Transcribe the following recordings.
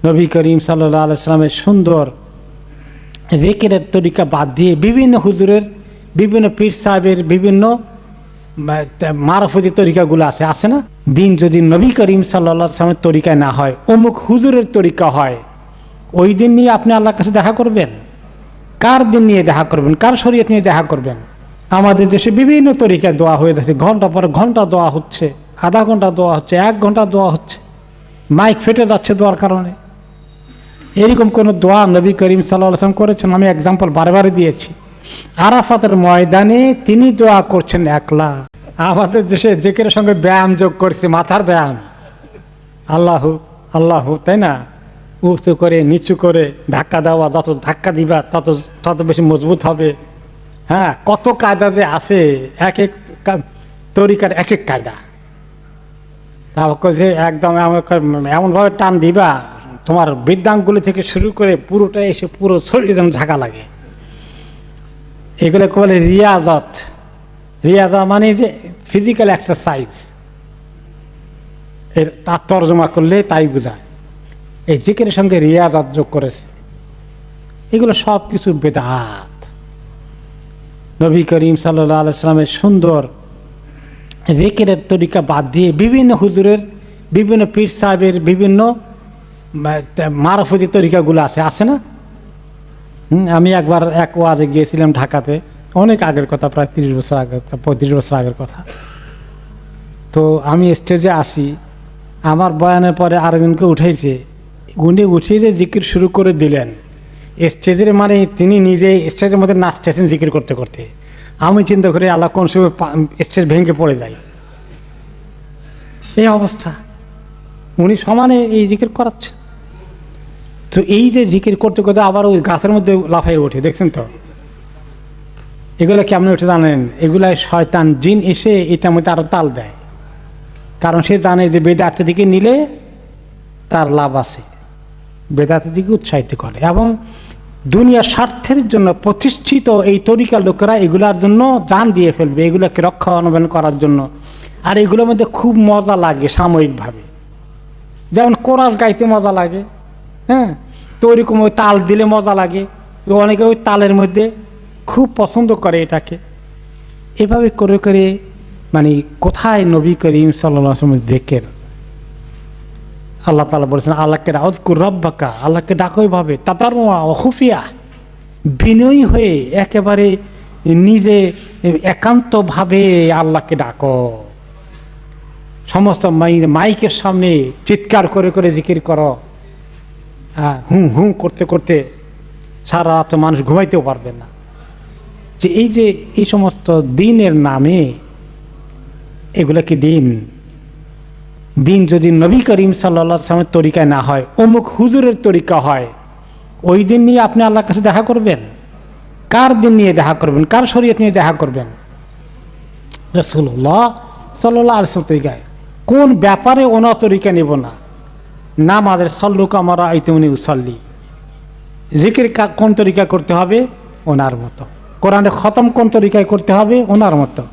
নবী করিম সাল্লাল্লাহু আলাইহি সাল্লামের সুন্দর জিকিরের তরিকা বাদ দিয়ে বিভিন্ন হুজুরের, বিভিন্ন পীর সাহেবের বিভিন্ন মারফতি তরিকাগুলো আছে না? দিন যদি নবী করিম সাল্লাল্লাহু আলাইহি সাল্লামের তরিকায় না হয়, অমুক হুজুরের তরিকা হয়, ওই দিন নিয়ে আপনি আল্লাহর কাছে দেখা করবেন? কার দিন নিয়ে দেখা করবেন? কার শরীয়ত নিয়ে দেখা করবেন? আমাদের দেশে বিভিন্ন তরিকায় দোয়া হয়ে যাচ্ছে, ঘন্টা পর ঘন্টা দোয়া হচ্ছে, আধা ঘন্টা দোয়া হচ্ছে, 1 ঘন্টা দোয়া হচ্ছে, মাইক ফেটে যাচ্ছে দোয়ার কারণে। এরকম কোনো দোয়া নবী করিম সাল্লাল্লাহু আলাইহি ওয়াসাল্লাম করেছেন? আমি এক্সাম্পল বারে দিয়েছি। আরাফাতের ময়দানে তিনি দোয়া করছেন একলা। আমাদের দেশে জিকিরের সঙ্গে ব্যায়াম যোগ করছে, মাথার ব্যায়াম, আল্লাহু আল্লাহু, তাই না? উঁচু করে নিচু করে ধাক্কা দেওয়া, যত ধাক্কা দিবা তত বেশি মজবুত হবে। হ্যাঁ, কত কায়দা যে আছে, এক এক তরিকার এক এক কায়দা। তারপর যে একদম এমনভাবে টান দিবা, তোমার বৃদ্ধাঙ্গুলি থেকে শুরু করে পুরোটা এসে পুরো শরীর যেন ঝাঁকা লাগে। এগুলোকে বলে রিয়াজত। রিয়াজা মানে যে ফিজিক্যাল এক্সারসাইজ, এর তার তর্জমা করলে তাই বোঝায়। এই জিকিরের সঙ্গে রিয়াজত যোগ করেছে, এগুলো সব কিছু বেদাত। নবী করিম সাল্লাল্লাহু আলাইহি সাল্লামের সুন্দর জিকিরের তরিকা বাদ দিয়ে বিভিন্ন হুজুরের, বিভিন্ন পীর সাহেবের বিভিন্ন মারফতি তরিকাগুলো আছে না? আমি একবার এক ওয়াজে গিয়েছিলাম ঢাকাতে, অনেক আগের কথা, প্রায় 30 বছর আগের, 35 বছর আগের কথা। তো আমি স্টেজে আসি, আমার বয়ানের পরে আরেকজনকে উঠেছে, উনি উঠিয়ে যে জিকির শুরু করে দিলেন স্টেজের, মানে তিনি নিজে স্টেজের মধ্যে নাচতেছেন জিকির করতে করতে। আমি চিন্তা করি আল্লাহ কোন সময় স্টেজ ভেঙে পড়ে যায়, এই অবস্থা। উনি সমানে এই জিকির করাচ্ছে। তো এই যে জিকির করতে করতে আবার ওই গাছের মধ্যে লাফাই ওঠে, দেখছেন তো? এগুলো কেমন উঠে জানেন? এগুলাই শয়তান জিন এসে এটার মধ্যে আরো তাল দেয়, কারণ সে জানে যে বেদাতের দিকে নিলে তার লাভ আছে, বেদাতের দিকে উৎসাহিত করে। এবং দুনিয়ার স্বার্থের জন্য প্রতিষ্ঠিত এই তরিকার লোকেরা এগুলার জন্য জান দিয়ে ফেলবে, এগুলোকে রক্ষণাবেক্ষণ করার জন্য। আর এগুলোর মধ্যে খুব মজা লাগে সাময়িকভাবে, যেমন কোরআন গাইতে মজা লাগে, হ্যাঁ, তো ওইরকম ওই তাল দিলে মজা লাগে, অনেকে ওই তালের মধ্যে খুব পছন্দ করে এটাকে। এভাবে করে করে মানে কোথায় নবী করিম সাল্লাল্লাহু আলাইহি ওয়াসাল্লাম দেখেন? আল্লাহ তাআলা বলেছেন, আল্লাহকে আযকুর রাব্বাকা, আল্লাহকে ডাকো এভাবে, তাদাররুআ ওয়া খুফিয়া, বিনয়ী হয়ে একেবারে নিজে একান্তভাবে আল্লাহকে ডাকো। সমস্ত মাইকের সামনে চিৎকার করে করে জিকির করো, হুঁ হুঁ করতে করতে সারা রাত মানুষ ঘুমাইতেও পারবে না। যে এই সমস্ত দিনের নামে, এগুলো কি দিন? দিন যদি নবী করিম সাল্লাল্লাহু আলাইহি ওয়াসাল্লামের তরিকায় না হয়, অমুক হুজুরের তরিকা হয়, ওই দিন নিয়ে আপনি আল্লাহর কাছে দেখা করবেন? কার দিন নিয়ে দেখা করবেন? কার শরীয়ত নিয়ে দেখা করবেন? রাসূলুল্লাহ সাল্লাল্লাহু আলাইহি ওয়াসাল্লাম তরিকায় কোন ব্যাপারে ওনার তরিকা নেব না? নামাজের সল্লু কামা রাআইতুমুনি উসাল্লি, জিকির কোন তরিকা করতে হবে? ওনার মতো। কোরআনের খতম কোন তরিকায় করতে হবে? ওনার মতো।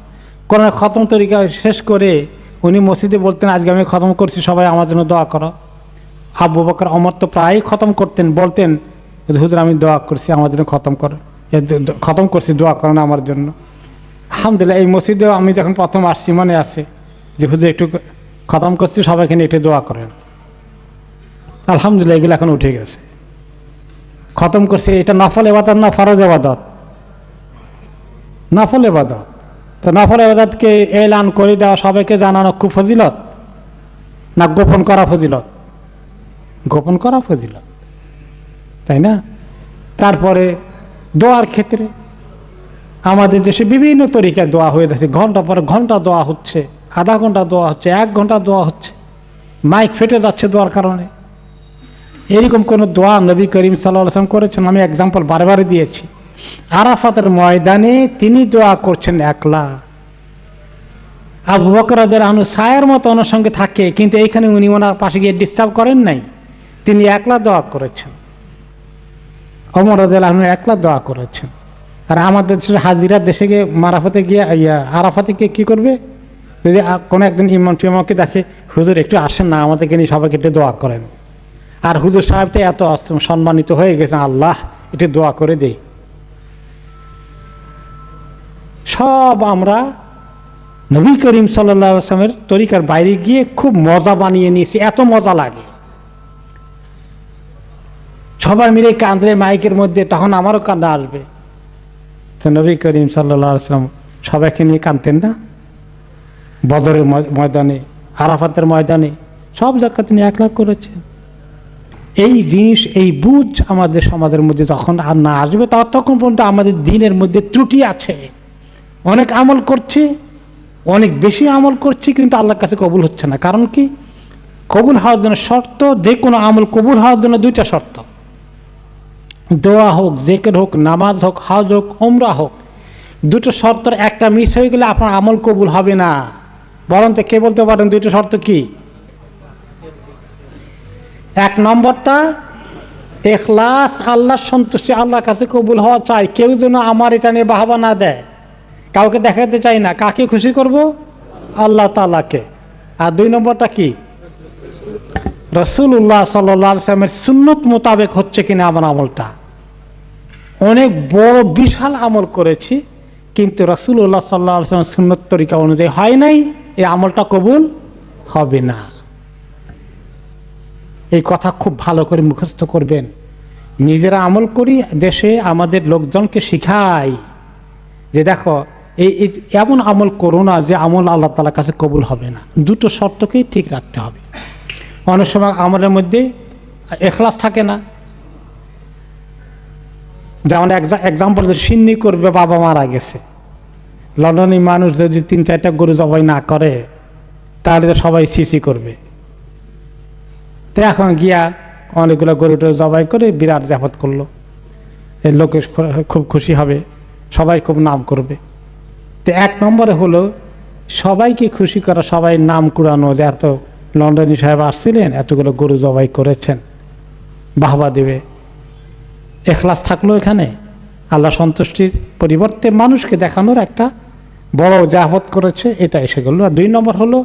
কোরআনের খতম তরিকা শেষ করে উনি মসজিদে বলতেন, আজকে আমি খতম করছি, সবাই আমার জন্য দোয়া করো। আবু বকর ওমর তো প্রায়ই খতম করতেন, বলতেন, হুজুর আমি দোয়া করছি, আমার জন্য খতম করছি, দোয়া করেন আমার জন্য। আলহামদুলিল্লাহ, এই মসজিদেও আমি যখন প্রথম আসছি মনে আছে যে হুজুর একটু খতম করছি, সবাইকে নিয়ে একটু দোয়া করেন। আলহামদুলিল্লাহ, এগুলো এখন উঠে গেছে। খতম করছে, এটা নফল ইবাদত না ফরজ ইবাদত? নফল ইবাদত। তো নফল ইবাদতকে এলান করে দেওয়া, সবাইকে জানানো খুব ফজিলত, না গোপন করা ফজিলত? গোপন করা ফজিলত, তাই না? তারপরে দোয়ার ক্ষেত্রে আমাদের দেশে বিভিন্ন তরিকায় দোয়া হয়ে যাচ্ছে, ঘন্টা পর ঘন্টা দোয়া হচ্ছে, আধা ঘন্টা দোয়া হচ্ছে, 1 ঘন্টা দোয়া হচ্ছে, মাইক ফেটে যাচ্ছে দোয়ার কারণে। এরকম কোনো দোয়া নবী করিম সাল্লাল্লাহু আলাইহি ওয়াসাল্লাম করেছেন? আমি এক্সাম্পল বারে দিয়েছি। আরাফাতের ময়দানে তিনি দোয়া করছেন একলা। আবু বকর রাদিয়াল্লাহু আনহু ছায়ার মতো ওনার সঙ্গে থাকে, কিন্তু এইখানে উনি ওনার পাশে গিয়ে ডিস্টার্ব করেন নাই, তিনি একলা দোয়া করেছেন। ওমর রাদিয়াল্লাহু আনহু একলা দোয়া করেছেন। আর আমাদের দেশের হাজিরা দেশে গিয়ে মারাফাতে গিয়ে আরাফাতে গিয়ে কী করবে? যদি কোনো একজন ইমাম টিমামকে দেখে, হুজুর একটু আসেন না, আমাদেরকে নিয়ে সবাইকে একটু দোয়া করেন। আর হুজুর সাহেব তো এত সম্মানিত হয়ে গেছেন, আল্লাহ এটা দোয়া করে দেই। সব আমরা নবী করিম সাল্লাল্লাহু আলাইহি ওয়াসাল্লামের তরিকার বাইরে গিয়ে খুব মজা বানিয়ে নিয়েছি, এত মজা লাগে। সবাই মিলে কাঁদলে মাইকের মধ্যে, তখন আমারও কান্না আসবে। তো নবী করিম সাল্লাল্লাহু আলাইহি ওয়াসাল্লাম সবাইকে নিয়ে কাঁদতেন না? বদরের ময়দানে, আরাফাতের ময়দানে, সব জায়গাতে নিয়ে একলা করেছেন। এই জিনিস, এই বুঝ আমাদের সমাজের মধ্যে যখন আর না আসবে, ততক্ষণ পর্যন্ত আমাদের দিনের মধ্যে ত্রুটি আছে। অনেক আমল করছি, অনেক বেশি আমল করছি, কিন্তু আল্লাহর কাছে কবুল হচ্ছে না। কারণ কি? কবুল হওয়ার জন্য শর্ত, যে কোনো আমল কবুল হওয়ার জন্য দুইটা শর্ত। দোয়া হোক, জিকির হোক, নামাজ হোক, হজ হোক, উমরা হোক, দুটো শর্তের একটা মিস হয়ে গেলে আপনার আমল কবুল হবে না। বরঞ্চ কে বলতে পারেন দুইটা শর্ত কি? এক নম্বরটা ইখলাস, আল্লাহর সন্তুষ্টি, আল্লাহর কাছে কবুল হওয়া চাই। কেউ যেন আমার এটা নিয়ে বাহাবা না দেয়, কাউকে দেখাতে চাই না। কাকে খুশি করব? আল্লাহ তাআলাকে। আর দুই নম্বরটা কি? রাসূলুল্লাহ সাল্লাল্লাহু আলাইহি ওয়াসাল্লামের সুন্নত মোতাবেক হচ্ছে কিনা আমার আমলটা। অনেক বড় বিশাল আমল করেছি, কিন্তু রাসূলুল্লাহ সাল্লাল্লাহু আলাইহি ওয়াসাল্লামের সুন্নত তরিকা অনুযায়ী হয় নাই, এই আমলটা কবুল হবে না। এই কথা খুব ভালো করে মুখস্থ করবেন। নিজেরা আমল করি, দেশে আমাদের লোকজনকে শিখাই যে দেখো এই এমন আমল করো না যে আমল আল্লাহ তাআলার কাছে কবুল হবে না। দুটো শর্তকেই ঠিক রাখতে হবে। অনেক সময় আমলের মধ্যে ইখলাস থাকে না। যেমন এক্সাম্পল, সিন্নি করবে, বাবা মারা গেছে, লন্ডনী মানুষ যদি 3-4টা গরু জবাই না করে, তাহলে তো সবাই সিসি করবে। তো এখন গিয়া অনেকগুলো গরুটা জবাই করে বিরাট জাফত করলো, এই লোকে খুব খুশি হবে, সবাই খুব নাম করবে। তো এক নম্বরে হলো সবাইকে খুশি করা, সবাই নাম কুড়ানো যে এত লন্ডনী সাহেব আসছিলেন, এতগুলো গরু জবাই করেছেন, বাহবা দেবে। ইখলাস থাকলো এখানে, আল্লাহ সন্তুষ্টির পরিবর্তে মানুষকে দেখানোর একটা বড় জাফত করেছে, এটা এসে গেল। আর দুই নম্বর হলো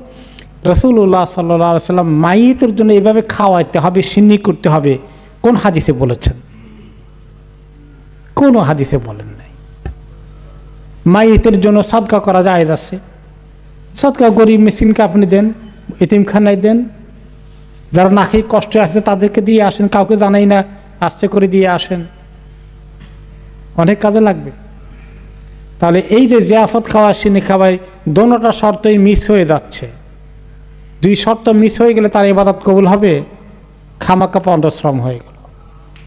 রাসূলুল্লাহ সাল্লাল্লাহু আলাইহি ওয়াসাল্লাম মাইয়িতের জন্য এইভাবে খাওয়াইতে হবে, সিন্নি করতে হবে, কোন হাদিসে বলেছেন? কোন হাদিসে বলেন নাই। মাইয়িতের জন্য সাদকা করা জায়েজ আছে। সাদকা গরিব মিসকিনকে আপনি দেন, এতিমখানায় দেন, যারা না খেয়ে কষ্টে আসছে তাদেরকে দিয়ে আসেন, কাউকে জানাই না, আস্তে করে দিয়ে আসেন, অনেক কাজে লাগবে। তাহলে এই যে জিয়াফত খাওয়া, সিন্নি খাওয়াই, দোনোটা শর্তই মিস হয়ে যাচ্ছে। দুই শর্ত মিস হয়ে গেলে তার ইবাদত কবুল হবে, খামাকা পণ্ডশ্রম হয়ে গেল।